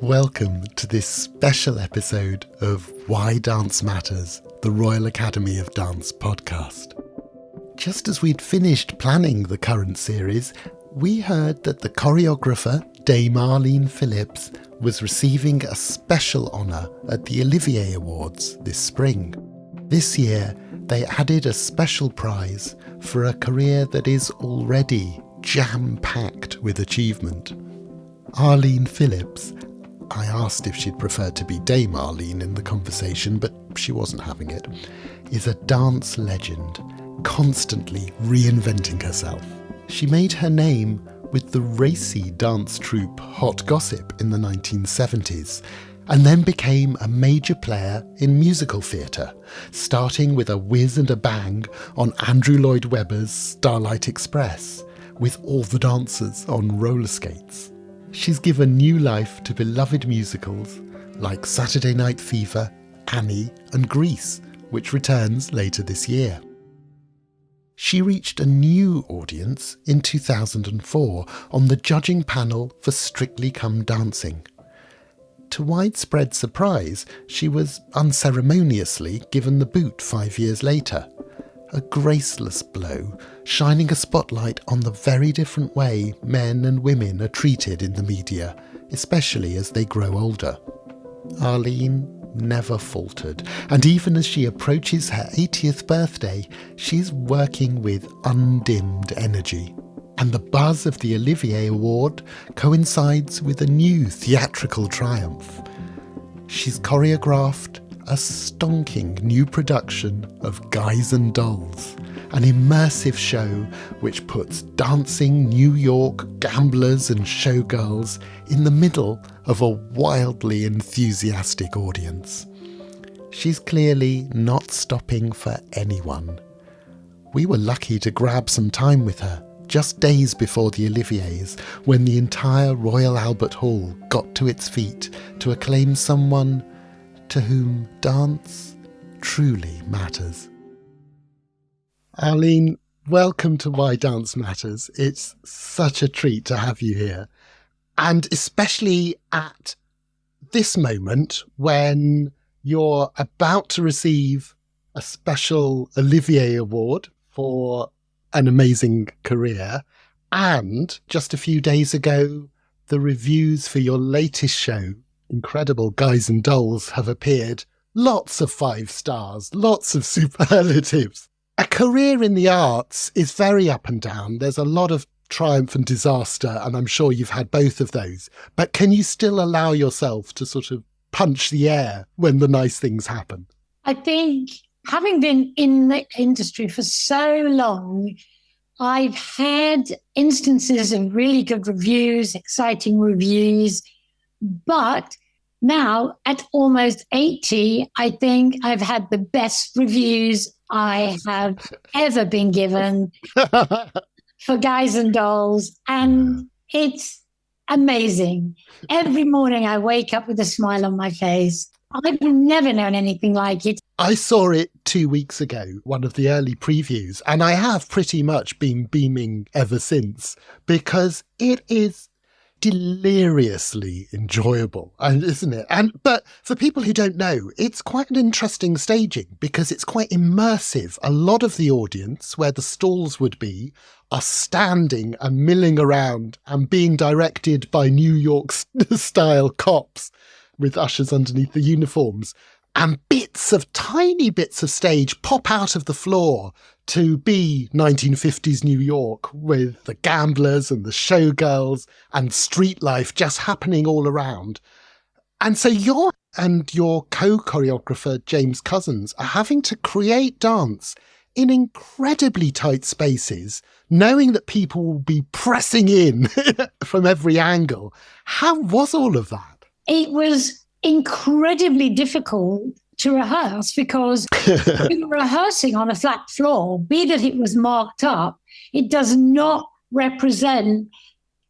Welcome to this special episode of Why Dance Matters, the Royal Academy of Dance podcast. Just as we'd finished planning the current series, we heard that the choreographer, Dame Arlene Phillips, was receiving a special honour at the Olivier Awards this spring. This year, they added a special prize for a career that is already jam-packed with achievement. Arlene Phillips, I asked if she'd prefer to be Dame Arlene in the conversation, but she wasn't having it, is a dance legend, constantly reinventing herself. She made her name with the racy dance troupe Hot Gossip in the 1970s, and then became a major player in musical theatre, starting with a whiz and a bang on Andrew Lloyd Webber's Starlight Express, with all the dancers on roller skates. She's given new life to beloved musicals like Saturday Night Fever, Annie and Grease, which returns later this year. She reached a new audience in 2004 on the judging panel for Strictly Come Dancing. To widespread surprise, she was unceremoniously given the boot 5 years later. A graceless blow, shining a spotlight on the very different way men and women are treated in the media, especially as they grow older. Arlene never faltered, and even as she approaches her 80th birthday, she's working with undimmed energy. And the buzz of the Olivier Award coincides with a new theatrical triumph. She's choreographed a stonking new production of Guys and Dolls, an immersive show which puts dancing New York gamblers and showgirls in the middle of a wildly enthusiastic audience. She's clearly not stopping for anyone. We were lucky to grab some time with her just days before the Oliviers, when the entire Royal Albert Hall got to its feet to acclaim someone to whom dance truly matters. Arlene, welcome to Why Dance Matters. It's such a treat to have you here. And especially at this moment when you're about to receive a special Olivier Award for an amazing career. And just a few days ago, the reviews for your latest show, Incredible Guys and Dolls, have appeared. Lots of 5 stars, lots of superlatives. A career in the arts is very up and down. There's a lot of triumph and disaster, and I'm sure you've had both of those. But can you still allow yourself to sort of punch the air when the nice things happen? I think, having been in the industry for so long, I've had instances of really good reviews, exciting reviews. But now, at almost 80, I think I've had the best reviews I have ever been given for Guys and Dolls. And it's amazing. Every morning I wake up with a smile on my face. I've never known anything like it. I saw it 2 weeks ago, one of the early previews, and I have pretty much been beaming ever since, because it is deliriously enjoyable, isn't it? But for people who don't know, it's quite an interesting staging because it's quite immersive. A lot of the audience, where the stalls would be, are standing and milling around and being directed by New York style cops with ushers underneath the uniforms. And tiny bits of stage pop out of the floor to be 1950s New York, with the gamblers and the showgirls and street life just happening all around. And so you and your co-choreographer, James Cousins, are having to create dance in incredibly tight spaces, knowing that people will be pressing in from every angle. How was all of that? It was incredibly difficult to rehearse because we were rehearsing on a flat floor, be that it was marked up. It does not represent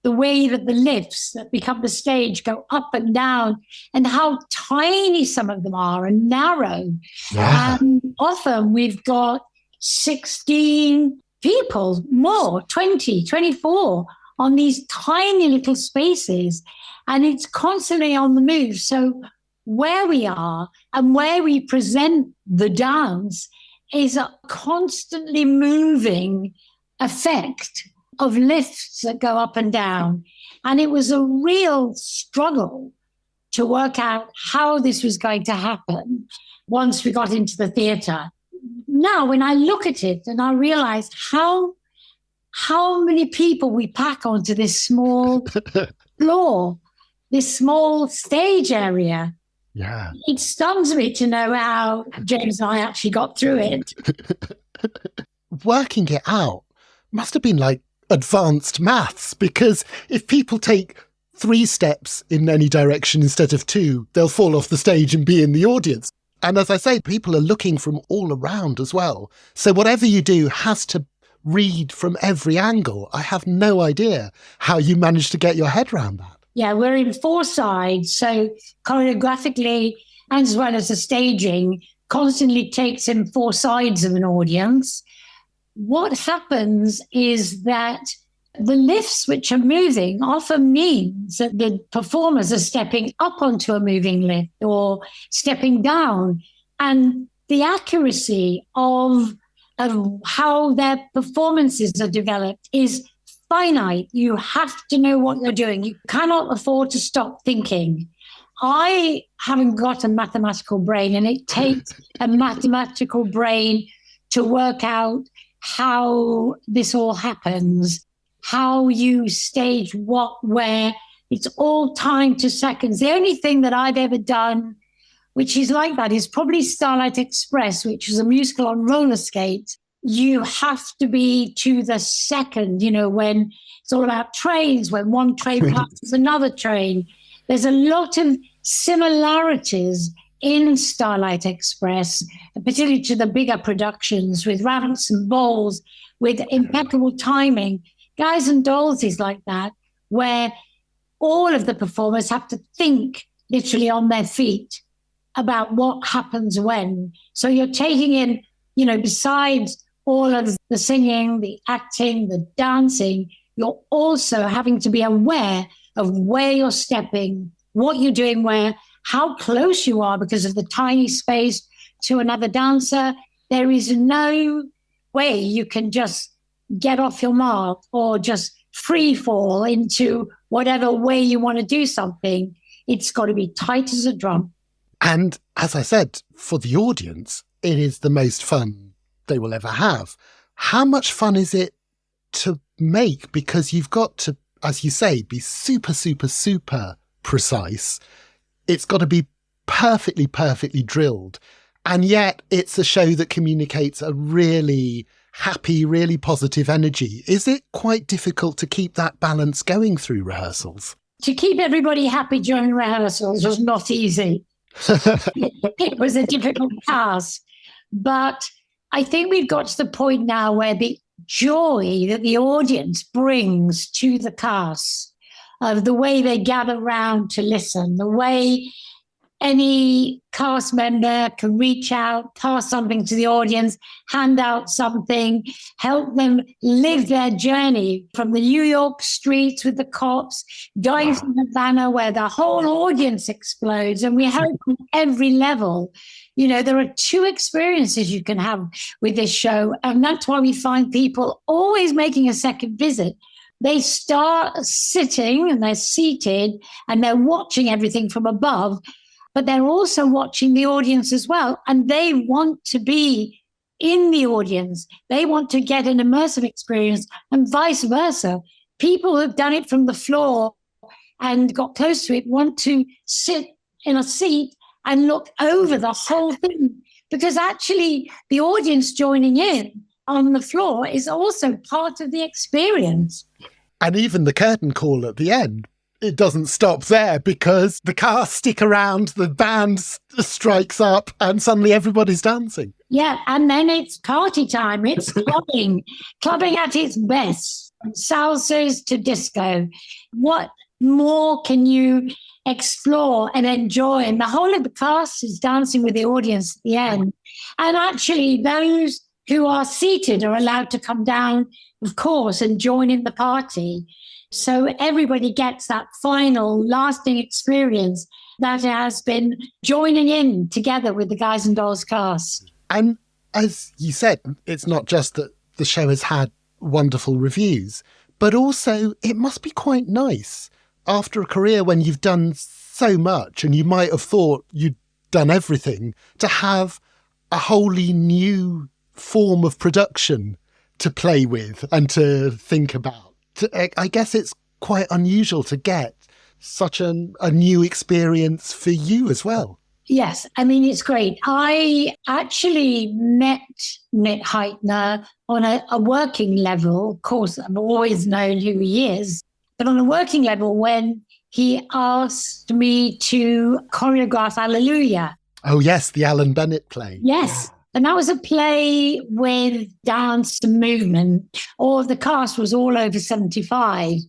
the way that the lifts that become the stage go up and down, and how tiny some of them are and narrow. Yeah. And often we've got 16 people, more, 20, 24, on these tiny little spaces. And it's constantly on the move. So where we are and where we present the dance is a constantly moving effect of lifts that go up and down. And it was a real struggle to work out how this was going to happen once we got into the theatre. Now, when I look at it and I realize how many people we pack onto this small floor, this small stage area. Yeah. It stuns me to know how James and I actually got through it. Working it out must have been like advanced maths, because if people take 3 steps in any direction instead of 2, they'll fall off the stage and be in the audience. And as I say, people are looking from all around as well. So whatever you do has to read from every angle. I have no idea how you managed to get your head around that. Yeah, we're in 4 sides. So choreographically, as well as the staging, constantly takes in 4 sides of an audience. What happens is that the lifts which are moving often means that the performers are stepping up onto a moving lift or stepping down. And the accuracy of how their performances are developed is finite. You have to know what you're doing. You cannot afford to stop thinking. I haven't got a mathematical brain, and it takes a mathematical brain to work out how this all happens, how you stage what, where. It's all timed to seconds. The only thing that I've ever done which is like that is probably Starlight Express, which is a musical on roller skates. You have to be to the second, when it's all about trains, when one train passes another train. There's a lot of similarities in Starlight Express, particularly to the bigger productions with rabbits and bowls, with impeccable timing. Guys and Dolls is like that, where all of the performers have to think literally on their feet about what happens when. So you're taking in, besides all of the singing, the acting, the dancing, you're also having to be aware of where you're stepping, what you're doing where, how close you are because of the tiny space to another dancer. There is no way you can just get off your mark or just free fall into whatever way you want to do something. It's got to be tight as a drum. And as I said, for the audience, it is the most fun they will ever have. How much fun is it to make? Because you've got to, as you say, be super, super, super precise. It's got to be perfectly, perfectly drilled. And yet it's a show that communicates a really happy, really positive energy. Is it quite difficult to keep that balance going through rehearsals? To keep everybody happy during rehearsals was not easy. It was a difficult task. But I think we've got to the point now where the joy that the audience brings to the cast, of the way they gather round to listen, the way any cast member can reach out, pass something to the audience, hand out something, help them live their journey from the New York streets with the cops, going to Havana where the whole audience explodes. And we hope on every level. There are 2 experiences you can have with this show. And that's why we find people always making a second visit. They start sitting and they're seated and they're watching everything from above, but they're also watching the audience as well. And they want to be in the audience. They want to get an immersive experience and vice versa. People who have done it from the floor and got close to it want to sit in a seat and look over the whole thing, because actually the audience joining in on the floor is also part of the experience. And even the curtain call at the end, it doesn't stop there, because the cast stick around, the band strikes up, and suddenly everybody's dancing. Yeah, and then it's party time. It's clubbing at its best. Salsas to disco. What more can you explore and enjoy? And the whole of the cast is dancing with the audience at the end. And actually, those who are seated are allowed to come down, of course, and join in the party. So everybody gets that final lasting experience that has been joining in together with the Guys and Dolls cast. And as you said, it's not just that the show has had wonderful reviews, but also it must be quite nice after a career when you've done so much and you might have thought you'd done everything, to have a wholly new form of production to play with and to think about. I guess it's quite unusual to get such a new experience for you as well. Yes, I mean, it's great. I actually met Nick Heitner on a working level. Of course, I've always known who he is, but on a working level when he asked me to choreograph Alleluia. Oh, yes, the Alan Bennett play. Yes. And that was a play with dance and movement. All the cast was all over 75.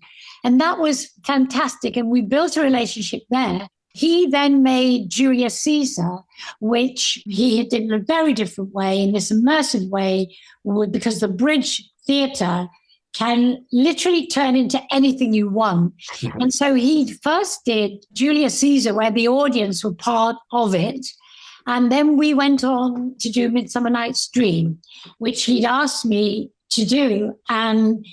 And that was fantastic. And we built a relationship there. He then made Julius Caesar, which he did in a very different way, in this immersive way, because the Bridge Theatre can literally turn into anything you want. And so he first did Julius Caesar, where the audience were part of it. And then we went on to do Midsummer Night's Dream, which he'd asked me to do. And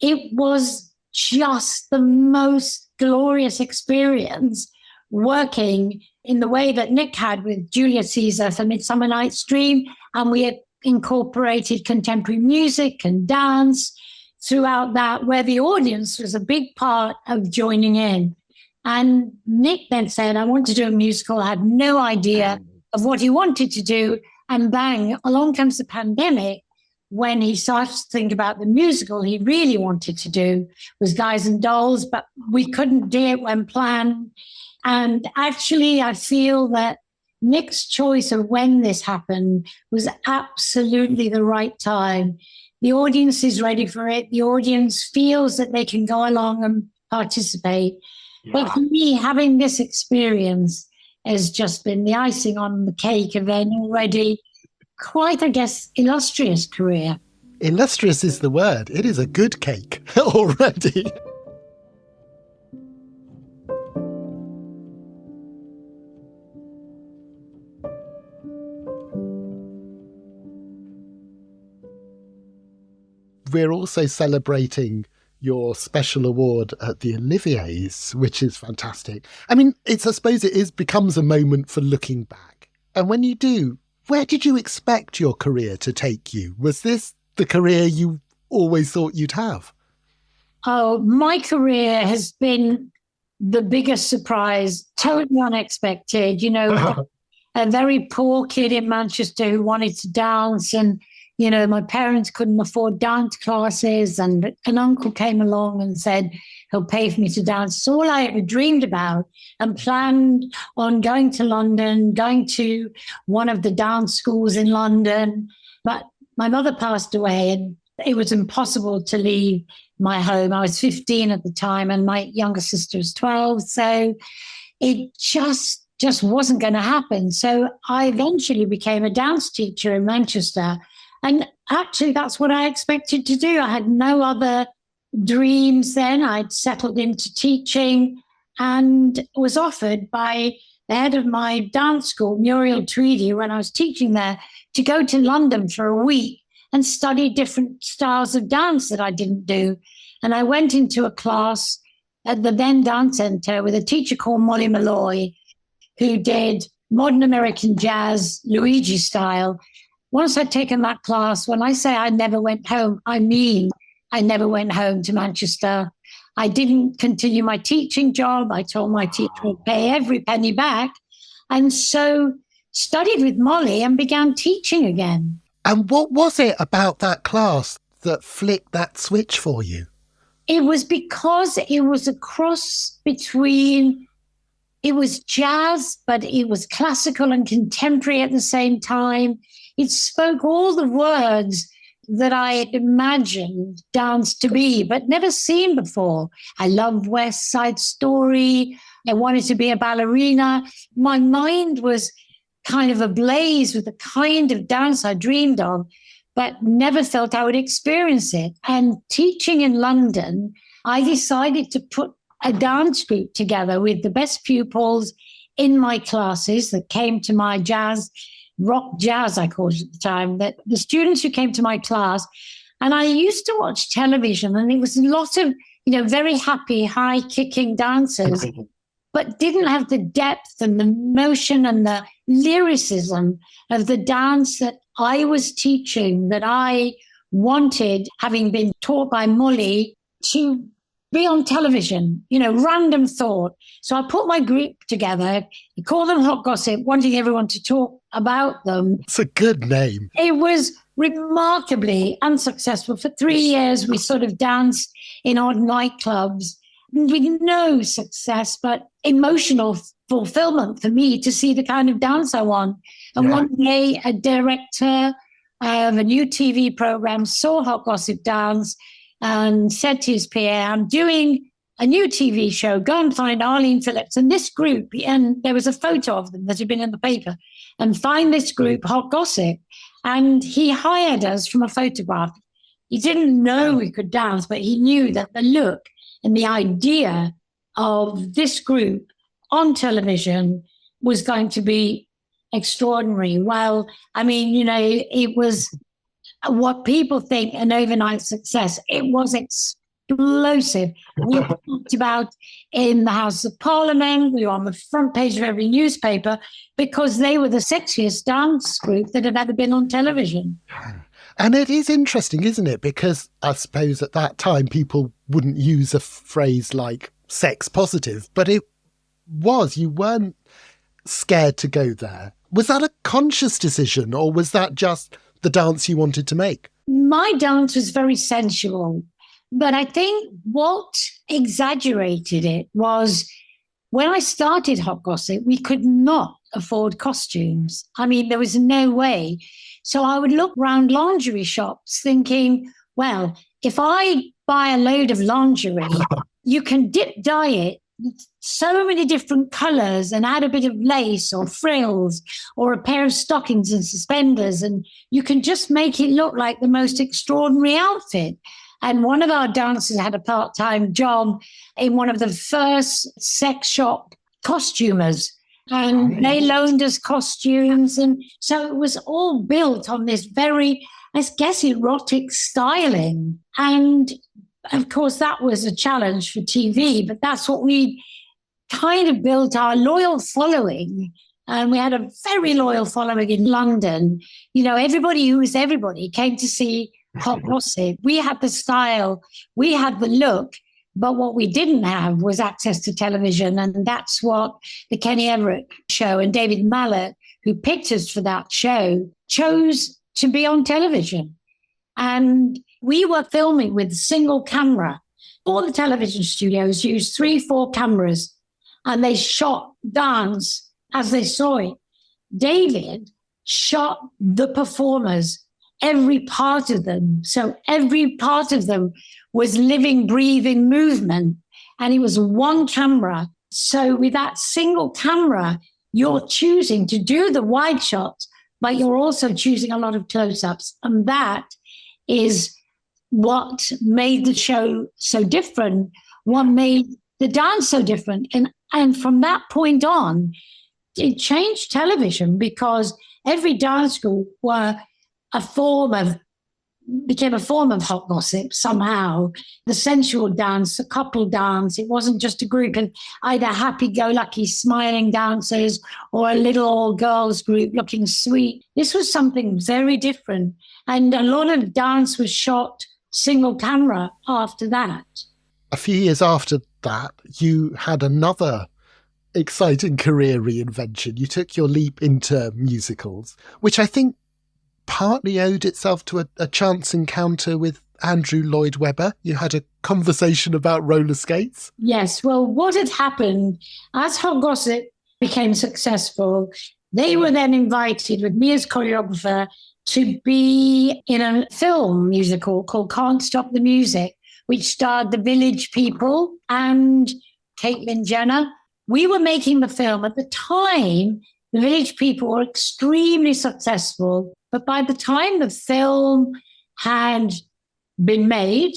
it was just the most glorious experience working in the way that Nick had with Julius Caesar for Midsummer Night's Dream. And we had incorporated contemporary music and dance throughout that, where the audience was a big part of joining in. And Nick then said, I want to do a musical. I had no idea of what he wanted to do. And bang, along comes the pandemic, when he started to think about the musical he really wanted to do was Guys and Dolls, but we couldn't do it when planned. And actually, I feel that Nick's choice of when this happened was absolutely the right time. The audience is ready for it. The audience feels that they can go along and participate. Yeah. But for me, having this experience has just been the icing on the cake of an already quite, I guess, illustrious career. Illustrious is the word. It is a good cake already. We're also celebrating your special award at the Oliviers, which is fantastic. I mean, I suppose it becomes a moment for looking back. And when you do, where did you expect your career to take you? Was this the career you always thought you'd have? Oh, my career has been the biggest surprise, totally unexpected. You know, a very poor kid in Manchester who wanted to dance, and you know, my parents couldn't afford dance classes, and an uncle came along and said he'll pay for me to dance. It's all I ever dreamed about, and planned on going to London, going to one of the dance schools in London. But my mother passed away, and it was impossible to leave my home. I was 15 at the time, and my younger sister was 12. So it just wasn't going to happen. So I eventually became a dance teacher in Manchester. And actually, that's what I expected to do. I had no other dreams then. I'd settled into teaching and was offered by the head of my dance school, Muriel Tweedy, when I was teaching there, to go to London for a week and study different styles of dance that I didn't do. And I went into a class at the then Dance Centre with a teacher called Molly Malloy, who did modern American jazz, Luigi style. Once I'd taken that class, when I say I never went home, I mean I never went home to Manchester. I didn't continue my teaching job. I told my teacher I'd pay every penny back. And so studied with Molly and began teaching again. And what was it about that class that flicked that switch for you? It was because it was a cross between, it was jazz, but it was classical and contemporary at the same time. It spoke all the words that I had imagined dance to be, but never seen before. I loved West Side Story. I wanted to be a ballerina. My mind was kind of ablaze with the kind of dance I dreamed of. but never felt I would experience it. And teaching in London, I decided to put a dance group together with the best pupils in my classes that came to my rock jazz, I called it at the time, that the students who came to my class. And I used to watch television, and it was a lot of, very happy, high kicking dancers, but didn't have the depth and the motion and the lyricism of the dance that I was teaching, that I wanted, having been taught by Molly, to be on television, random thought. So I put my group together, I called them Hot Gossip, wanting everyone to talk about them. It's a good name. It was remarkably unsuccessful. For 3 years, we sort of danced in odd nightclubs with no success, but emotional fulfillment for me to see the kind of dance I want. And one day, a director of a new TV program saw Hot Gossip dance and said to his PA, I'm doing a new TV show, go and find Arlene Phillips and this group. And there was a photo of them that had been in the paper, and find this group, Hot Gossip. And he hired us from a photograph. He didn't know we could dance, but he knew that the look and the idea of this group on television was going to be extraordinary. Well, it was what people think an overnight success. It was explosive. We were talked about in the House of Parliament. We were on the front page of every newspaper because they were the sexiest dance group that had ever been on television. And it is interesting, isn't it? Because I suppose at that time people wouldn't use a phrase like sex positive, but it was. You weren't scared to go there. Was that a conscious decision, or was that just the dance you wanted to make? My dance was very sensual, but I think what exaggerated it was when I started Hot Gossip, we could not afford costumes. There was no way. So I would look around lingerie shops thinking, well, if I buy a load of lingerie, you can dye it so many different colors and add a bit of lace or frills or a pair of stockings and suspenders, and you can just make it look like the most extraordinary outfit. And one of our dancers had a part-time job in one of the first sex shop costumers, and they loaned us costumes. And so it was all built on this very, I guess, erotic styling. And of course, that was a challenge for TV, but that's what we kind of built our loyal following. And we had a very loyal following in London. Everybody who was everybody came to see Hot Gossip. We had the style, we had the look, but what we didn't have was access to television. And that's what the Kenny Everett show and David Mallet, who picked us for that show, chose to be on television. And we were filming with a single camera. All the television studios used 3-4 cameras, and they shot dance as they saw it. David shot the performers, every part of them. So every part of them was living, breathing movement, and it was one camera. So with that single camera, you're choosing to do the wide shots, but you're also choosing a lot of close-ups. And that is what made the show so different, what made the dance so different. And from that point on, it changed television, because every dance group became a form of Hot Gossip somehow. The sensual dance, the couple dance. It wasn't just a group of either happy-go-lucky smiling dancers or a little old girls group looking sweet. This was something very different. And a lot of dance was shot single camera after that. A few years after that, you had another exciting career reinvention. You took your leap into musicals, which I think partly owed itself to a chance encounter with Andrew Lloyd Webber. You had a conversation about roller skates. Yes. Well, what had happened, as Hot Gossip became successful, they were then invited with me as choreographer to be in a film musical called Can't Stop the Music, which starred the Village People and Caitlyn Jenner. We were making the film. At the time, The Village People were extremely successful, but by the time the film had been made,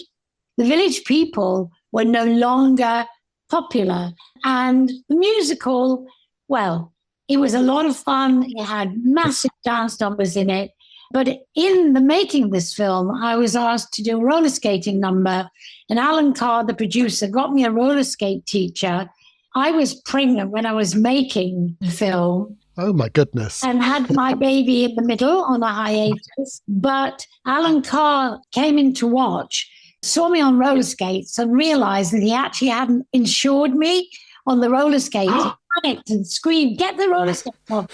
the Village People were no longer popular. And the musical, well, it was a lot of fun. It had massive dance numbers in it. But in the making of this film, I was asked to do a roller skating number. And Alan Carr, the producer, got me a roller skate teacher. I was pregnant when I was making the film. Oh, my goodness. And had my baby in the middle on a hiatus. But Alan Carr came in to watch, saw me on roller skates and realized that he actually hadn't insured me on the roller skates. He panicked and screamed, "Get the roller skates off."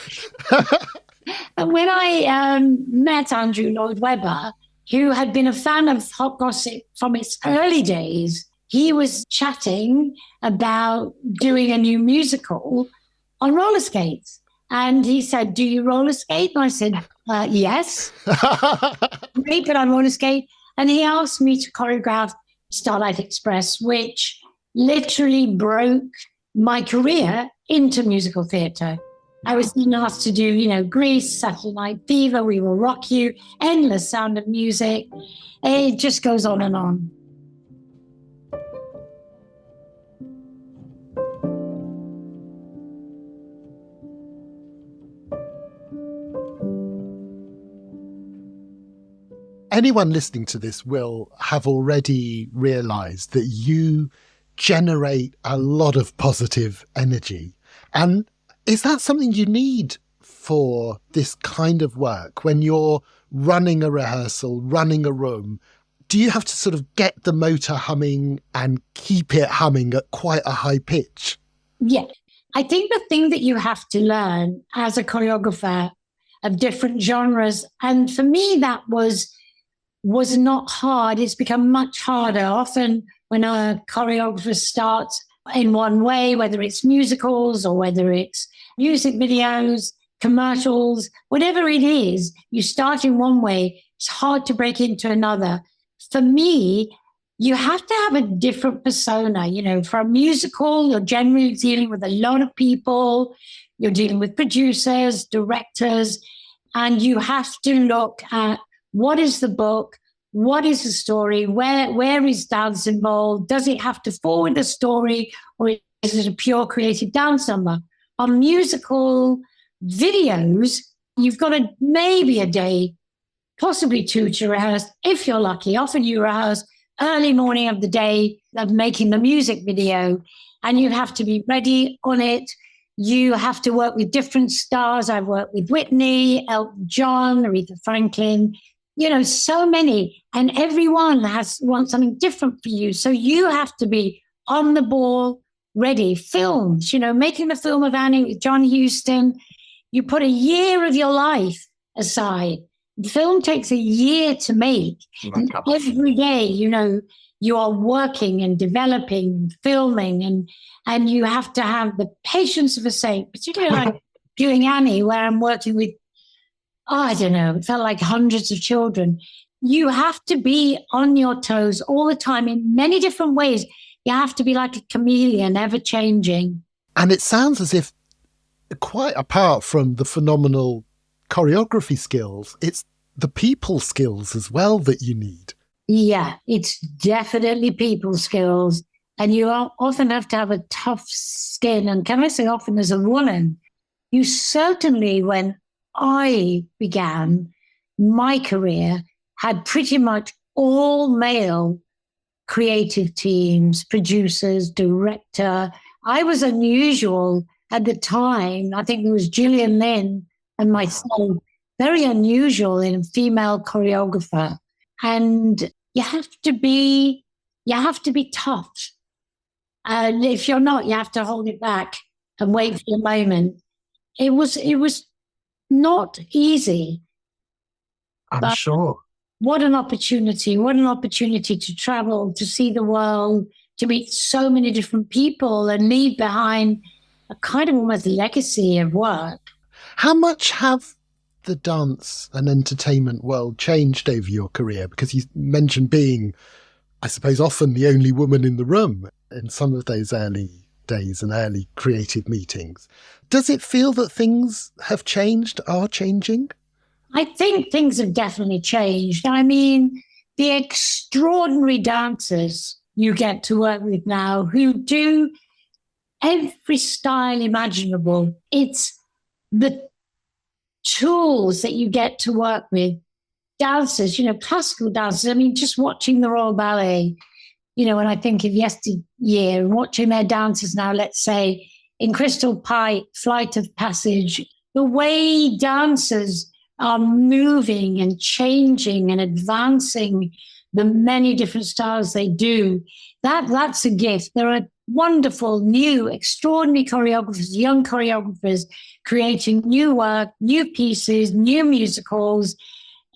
And when I met Andrew Lloyd Webber, who had been a fan of Hot Gossip from its early days, he was chatting about doing a new musical on roller skates. And he said, "Do you roller skate?" And I said, "Yes." Great, but I roller skate. And he asked me to choreograph Starlight Express, which literally broke my career into musical theatre. I was then asked to do, Grease, Saturday Night Fever, We Will Rock You, endless Sound of Music. It just goes on and on. Anyone listening to this will have already realised that you generate a lot of positive energy. And is that something you need for this kind of work when you're running a rehearsal, running a room? Do you have to sort of get the motor humming and keep it humming at quite a high pitch? Yeah. I think the thing that you have to learn as a choreographer of different genres, and for me that was not hard. It's become much harder. Often when a choreographer starts in one way, whether it's musicals or whether it's music videos, commercials, whatever it is, you start in one way, it's hard to break into another. For me, you have to have a different persona. For a musical, you're generally dealing with a lot of people. You're dealing with producers, directors, and you have to look at what is the book, what is the story, where is dance involved? Does it have to forward the story, or is it a pure creative dance number? On musical videos, you've got maybe a day, possibly two to rehearse, if you're lucky. Often you rehearse early morning of the day of making the music video, and you have to be ready on it. You have to work with different stars. I've worked with Whitney, Elton John, Aretha Franklin, so many, and everyone wants something different for you. So you have to be on the ball, ready. Films, making the film of Annie with John Huston, you put a year of your life aside. The film takes a year to make. And every day, you are working and developing, filming, and you have to have the patience of a saint, particularly like doing Annie, where I'm working with, I don't know, it felt like hundreds of children. You have to be on your toes all the time in many different ways. You have to be like a chameleon, ever changing. And it sounds as if, quite apart from the phenomenal choreography skills, it's the people skills as well that you need. Yeah, it's definitely people skills. And you often have to have a tough skin. And can I say often as a woman, you certainly, when I began my career, had pretty much all male creative teams, producers, director. I was unusual at the time. I think it was Gillian Lynn and myself, very unusual in a female choreographer. And you have to be tough. And if you're not, you have to hold it back and wait for your moment. It was not easy. I'm sure. What an opportunity to travel, to see the world, to meet so many different people and leave behind a kind of almost legacy of work. How much have the dance and entertainment world changed over your career? Because you mentioned being, I suppose, often the only woman in the room in some of those early days and early creative meetings. Does it feel that things have changed, are changing? I think things have definitely changed. I mean, the extraordinary dancers you get to work with now who do every style imaginable. It's the tools that you get to work with. Dancers, classical dancers. I mean, just watching the Royal Ballet, when I think of yesteryear and watching their dances now, let's say in Crystal Pipe, Flight of Passage, the way dancers are moving and changing and advancing the many different styles they do, that's a gift. There are wonderful, new, extraordinary choreographers, young choreographers creating new work, new pieces, new musicals.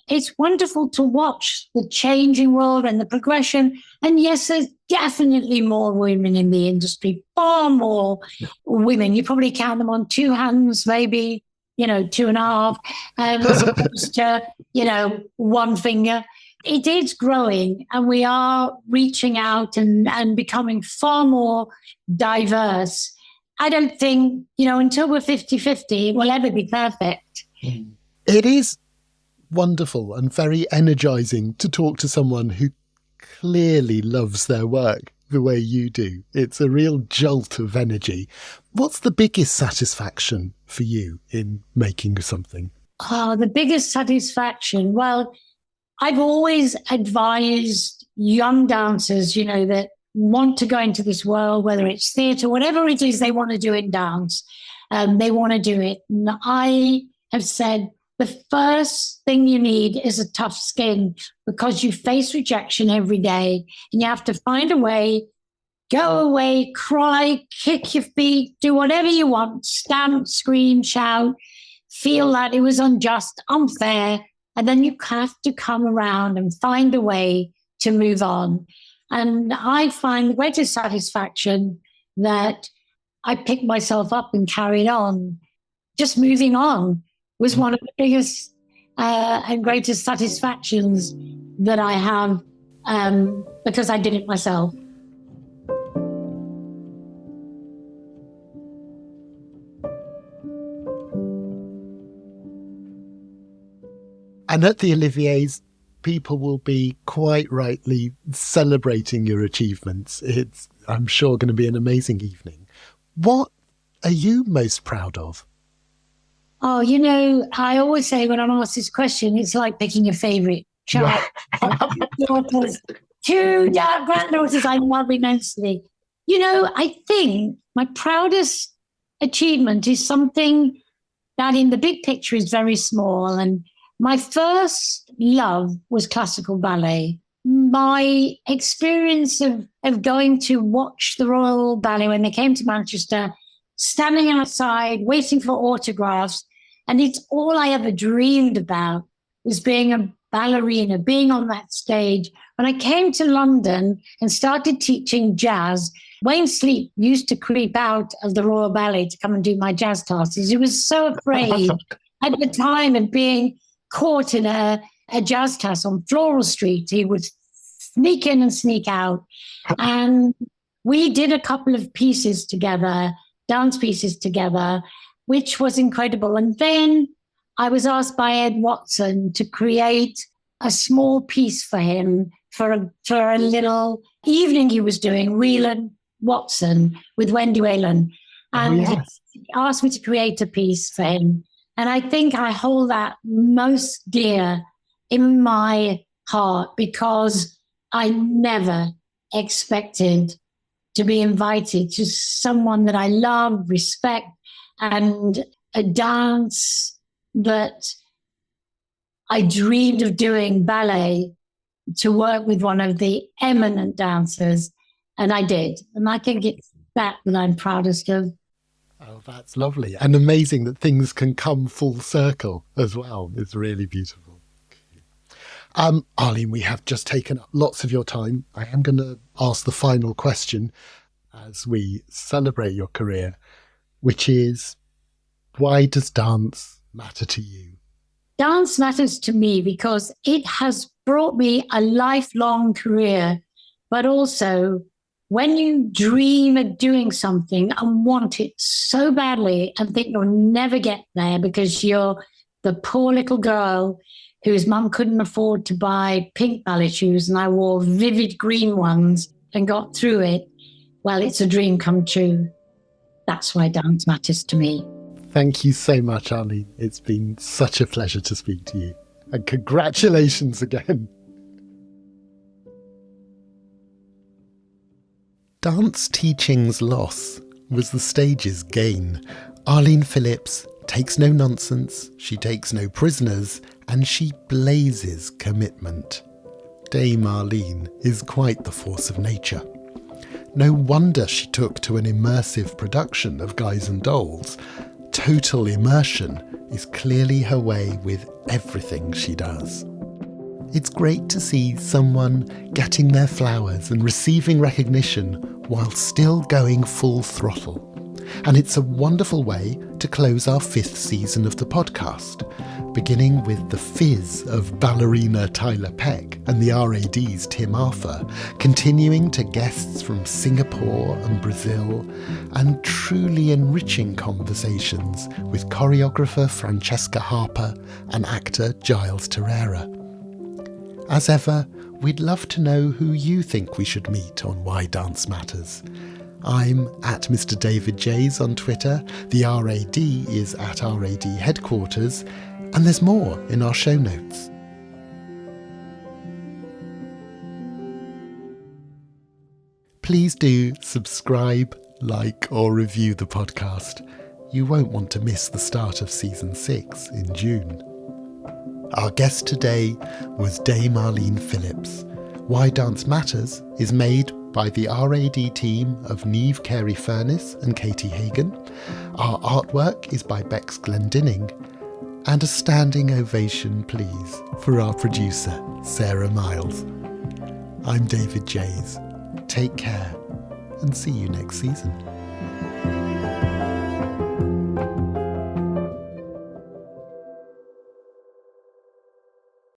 It's wonderful to watch the changing world and the progression. And yes, there's definitely more women in the industry, far more women. You probably count them on two hands, maybe, 2.5, as opposed to, one finger. It is growing, and we are reaching out and becoming far more diverse. I don't think, until we're 50-50, it will ever be perfect. It is wonderful and very energizing to talk to someone who clearly loves their work the way you do. It's a real jolt of energy. What's the biggest satisfaction for you in making something? The biggest satisfaction? Well, I've always advised young dancers, that want to go into this world, whether it's theatre, whatever it is they want to do in dance, they want to do it. And I have said, the first thing you need is a tough skin, because you face rejection every day and you have to find a way, go away, cry, kick your feet, do whatever you want, stamp, scream, shout, feel that it was unjust, unfair. And then you have to come around and find a way to move on. And I find the greatest satisfaction that I picked myself up and carried on. Just moving on was one of the biggest and greatest satisfactions that I have, because I did it myself. And at the Oliviers, people will be quite rightly celebrating your achievements. It's, I'm sure, going to be an amazing evening. What are you most proud of? Oh, I always say when I'm asked this question, it's like picking a favourite child. Daughters, two granddaughters I love immensely. I think my proudest achievement is something that in the big picture is very small. And my first love was classical ballet. My experience of going to watch the Royal Ballet when they came to Manchester, standing outside, waiting for autographs, and it's all I ever dreamed about was being a ballerina, being on that stage. When I came to London and started teaching jazz, Wayne Sleep used to creep out of the Royal Ballet to come and do my jazz classes. He was so afraid at the time of being caught in a jazz class on Floral Street. He would sneak in and sneak out. And we did a couple of pieces together, dance pieces together, which was incredible. And then I was asked by Ed Watson to create a small piece for him for a little evening he was doing, Whelan Watson with Wendy Whalen. And he asked me to create a piece for him. And I think I hold that most dear in my heart, because I never expected to be invited to someone that I love, respect, and a dance that I dreamed of doing, ballet, to work with one of the eminent dancers. And I did. And I think it's that I'm proudest of. Oh, that's lovely. And amazing that things can come full circle as well. It's really beautiful. Arlene, we have just taken up lots of your time. I am going to ask the final question as we celebrate your career, which is, why does dance matter to you? Dance matters to me because it has brought me a lifelong career, but also when you dream of doing something and want it so badly and think you'll never get there because you're the poor little girl whose mum couldn't afford to buy pink ballet shoes and I wore vivid green ones and got through it, well, it's a dream come true. That's why dance matters to me. Thank you so much, Arlene. It's been such a pleasure to speak to you. And congratulations again. Dance teaching's loss was the stage's gain. Arlene Phillips takes no nonsense, she takes no prisoners, and she blazes commitment. Dame Arlene is quite the force of nature. No wonder she took to an immersive production of Guys and Dolls. Total immersion is clearly her way with everything she does. It's great to see someone getting their flowers and receiving recognition while still going full throttle. And it's a wonderful way to close our 5th season of the podcast, beginning with the fizz of ballerina Tyler Peck and the RAD's Tim Arthur, continuing to guests from Singapore and Brazil, and truly enriching conversations with choreographer Francesca Harper and actor Giles Terrera. As ever, we'd love to know who you think we should meet on Why Dance Matters. I'm at Mr. David Jays on Twitter, the RAD is at RAD Headquarters, and there's more in our show notes. Please do subscribe, like or review the podcast. You won't want to miss the start of Season 6 in June. Our guest today was Dame Arlene Phillips. Why Dance Matters is made by the RAD team of Niamh Carey-Furness and Katie Hagan. Our artwork is by Bex Glendinning. And a standing ovation, please, for our producer, Sarah Miles. I'm David Jays. Take care and see you next season.